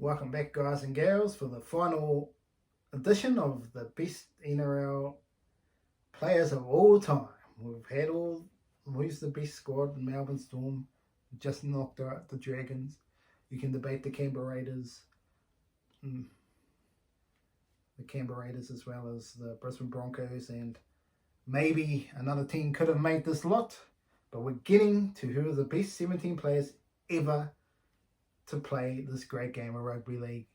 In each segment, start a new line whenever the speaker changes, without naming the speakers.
Welcome back, guys and gals, for the final edition of the best NRL players of all time. Who's the best squad? Melbourne Storm just knocked out the Dragons. You can debate the Canberra Raiders, as well as the Brisbane Broncos, and maybe another team could have made this lot. But we're getting to who are the best 17 players ever to play this great game of rugby league.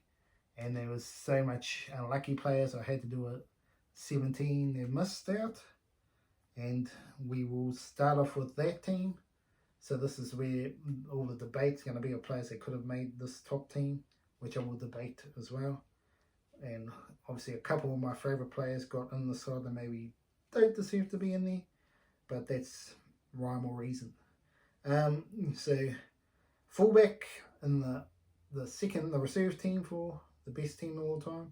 And there was so much unlucky players. I had to do a 17 that missed out. And we will start off with that team. So this is where all the debate's going to be of players that could have made this top team, which I will debate as well. And obviously a couple of my favourite players got in the side that maybe don't deserve to be in there. But that's rhyme or reason. So fullback in the reserve team for the best team of all time.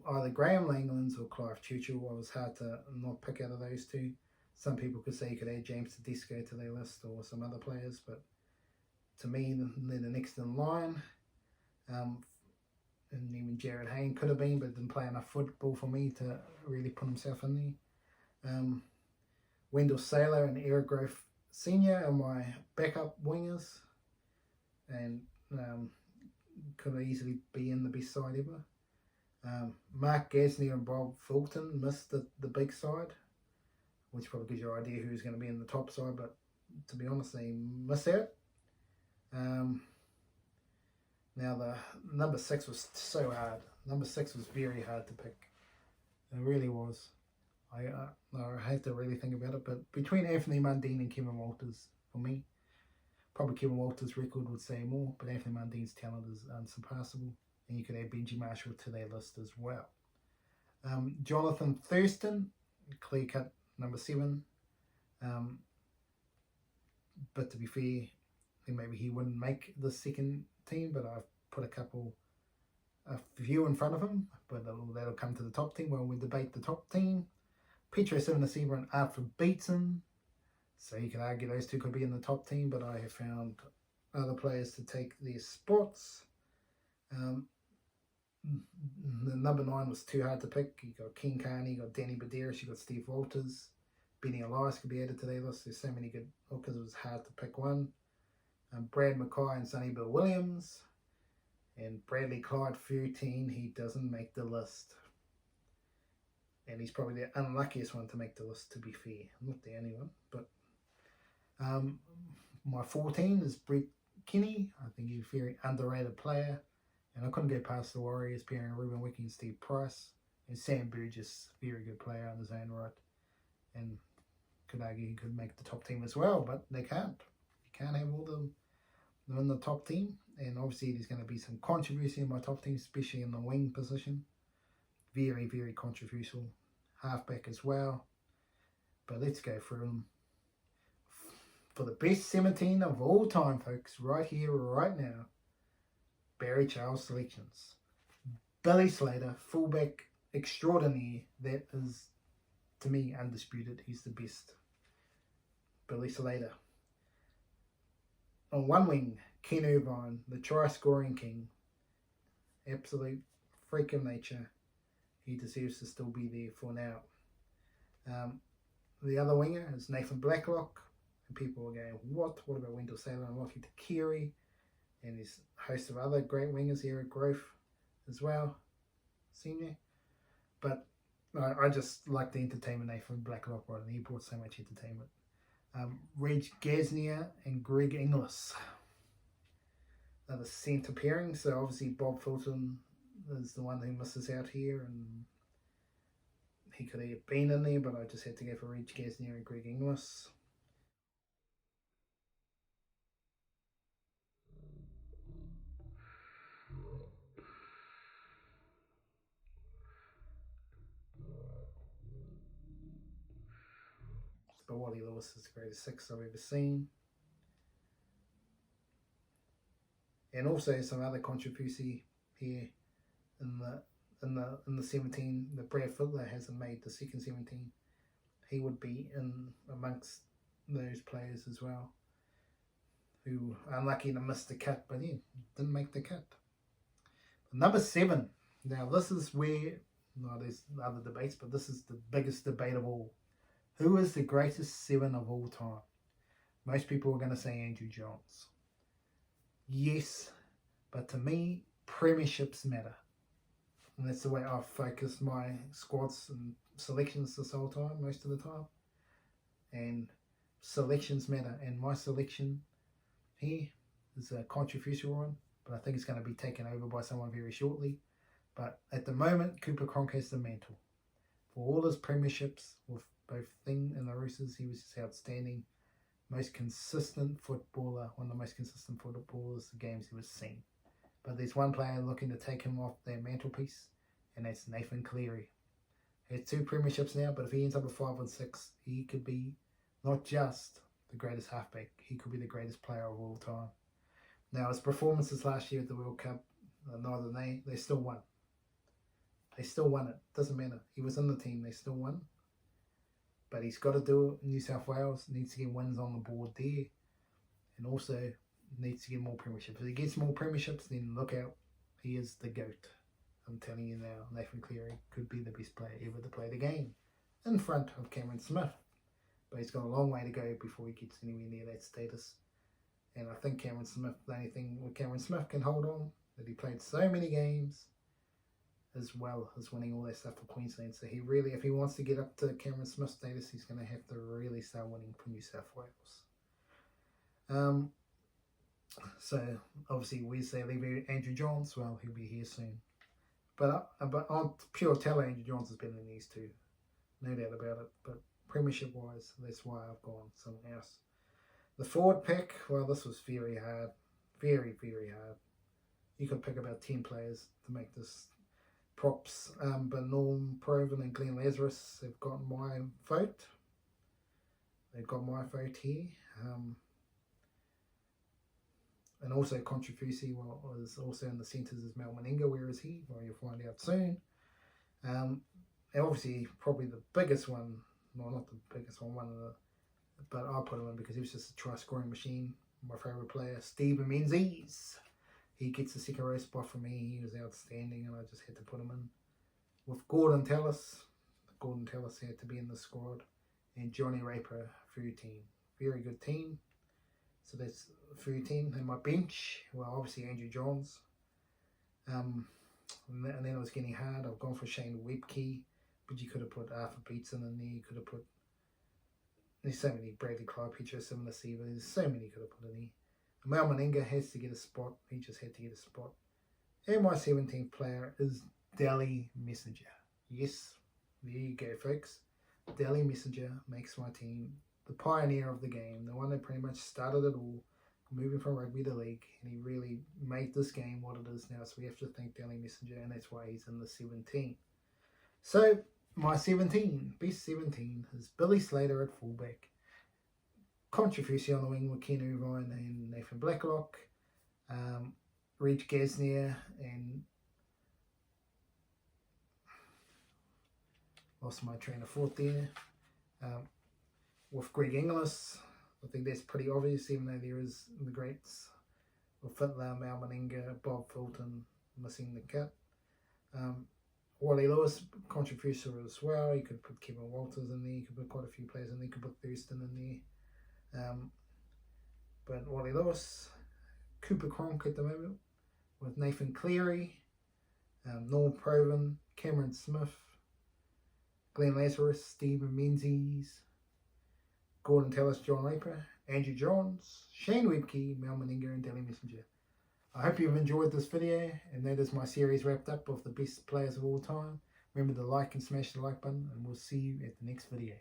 Either Graham Langlands or Clive Churchill. It was hard to not pick out of those two. Some people could say you could add James Tedesco to their list or some other players, but to me, they're the next in line. And even Jared Hayne could have been, but didn't play enough football for me to really put himself in there. Wendell Sailor and Eric Grove Sr. are my backup wingers, and could easily be in the best side ever. Mark Gasnier and Bob Fulton missed the big side, which probably gives you an idea who's going to be in the top side, but to be honest, they miss out. Now the number 6 was so hard. Number 6 was very hard to pick. It really was. I had to really think about it, but between Anthony Mundine and Kevin Walters, for me, probably Kevin Walters' record would say more, but Anthony Mundine's talent is unsurpassable, and you could add Benji Marshall to their list as well. Jonathan Thurston, clear cut number 7, but to be fair, I think maybe he wouldn't make the second team, but I've put a few in front of him, but that'll come to the top team when we debate the top team. Petro Civoniceva and Arthur Beetson. So you can argue those two could be in the top team, but I have found other players to take their spots. The number 9 was too hard to pick. You got King Carney, you got Danny Badaris, you got Steve Walters. Benny Elias could be added to their list. There's so many good hookers, it was hard to pick one. Brad Mackay and Sonny Bill Williams. And Bradley Clyde 13, he doesn't make the list. And he's probably the unluckiest one to make the list, to be fair. Not the only one, but my 14 is Brett Kenny. I think he's a very underrated player. And I couldn't go past the Warriors pairing Ruben Wiki and Steve Price. And Sam Burgess, very good player on his own right. And could argue he could make the top team as well, but they can't. You can't have all them in the top team. And obviously there's going to be some controversy in my top team, especially in the wing position. Very, very controversial. Halfback as well. But let's go through them. For the best 17 of all time, folks, right here, right now, Barry Charles selections. Billy Slater, fullback extraordinaire. That is, to me, undisputed. He's the best. Billy Slater. On one wing, Ken Irvine, the try-scoring king. Absolute freak of nature. He deserves to still be there for now. The other winger is Nathan Blacklock. And people are going, what? What about Wendell Sailor and Lockie Takiri? And there's a host of other great wingers, Eric Grove as well, senior. But I just like the entertainment Nathan Blacklock, right? And he brought so much entertainment. Reg Gasnier and Greg Inglis are the centre pairing. So obviously Bob Fulton is the one who misses out here, and he could have been in there, but I just had to go for Reg Gasnier and Greg Inglis. But Wally Lewis is the greatest 6 I've ever seen. And also some other controversy here in the 17 that Brad Fittler hasn't made the second 17. He would be in amongst those players as well, who are unlucky to miss the cut, but yeah, didn't make the cut. Number 7. Now this is where, no, there's other debates, but this is the biggest debate of all. Who is the greatest 7 of all time? Most people are going to say Andrew Johns. Yes, but to me, premierships matter. And that's the way I've focused my squads and selections this whole time, most of the time. And selections matter. And my selection here is a controversial one, but I think it's going to be taken over by someone very shortly. But at the moment, Cooper Cronk has the mantle. For all his premierships with both Thing and the Roosters, he was just outstanding. Most consistent footballer, one of the most consistent footballers the games he was seen. But there's one player looking to take him off their mantelpiece, and that's Nathan Cleary. He has 2 premierships now, but if he ends up with 5 and 6, he could be not just the greatest halfback, he could be the greatest player of all time. Now, his performances last year at the World Cup, neither they still won. They still won it. Doesn't matter. He was in the team. They still won. But he's got to do it. New South Wales needs to get wins on the board there. And also needs to get more premierships. If he gets more premierships, then look out. He is the GOAT. I'm telling you now, Nathan Cleary could be the best player ever to play the game. In front of Cameron Smith. But he's got a long way to go before he gets anywhere near that status. And I think Cameron Smith, the only thing with Cameron Smith can hold on, that he played so many games, as well as winning all that stuff for Queensland. So he really, if he wants to get up to Cameron Smith status, he's going to have to really start winning for New South Wales. So obviously, we say leave Andrew Johns. Well, he'll be here soon. But on pure talent, Andrew Johns has been in these 2, no doubt about it. But premiership wise, that's why I've gone someone else. The forward pack, well, this was very hard, very, very hard. You could pick about 10 players to make this props, but Norm Proven and Glenn Lazarus have got my vote. They've got my vote here. And also controversy, well, is also in the centres is Mal Meninga. Where is he? Well, you'll find out soon. And obviously, probably the biggest one, well, not the biggest one, but I'll put him in because he was just a try-scoring machine. My favourite player, Stephen Menzies. He gets the second row spot for me. He was outstanding, and I just had to put him in. With Gordon Tallis had to be in the squad, and Johnny Raper, 13. Very good team. So that's 13. And my bench, well, obviously Andrew Johns. And then it was getting hard. I've gone for Shane Webke, but you could have put Arthur Beetson in there. You could have put, there's so many, Bradley Clyde, Petro Simonasiva. There's so many you could have put in there. Mal Meninga has to get a spot. He just had to get a spot. And my 17th player is Dally Messenger. Yes, there you go, folks. Dally Messenger makes my team the pioneer of the game, the one that pretty much started it all, moving from rugby to league, and he really made this game what it is now. So we have to thank Dally Messenger, and that's why he's in the 17. So my 17, best 17, is Billy Slater at fullback. Controversy on the wing with Ken Irvine and Nathan Blacklock, Reg Gasnier, and lost my train of thought there. With Greg Inglis, I think that's pretty obvious, even though there is the greats with Fittler, Mal Meninga, Bob Fulton missing the cut. Wally Lewis, controversial as well. You could put Kevin Walters in there, you could put quite a few players in there, you could put Thurston in there. But Wally Lewis, Cooper Cronk at the moment, with Nathan Cleary, Norm Proven, Cameron Smith, Glenn Lazarus, Stephen Menzies, Gordon Tallis, John Raper, Andrew Johns, Shane Webke, Mal Meninga, and Dally Messenger. I hope you've enjoyed this video, and that is my series wrapped up of the best players of all time. Remember to like and smash the like button, and we'll see you at the next video.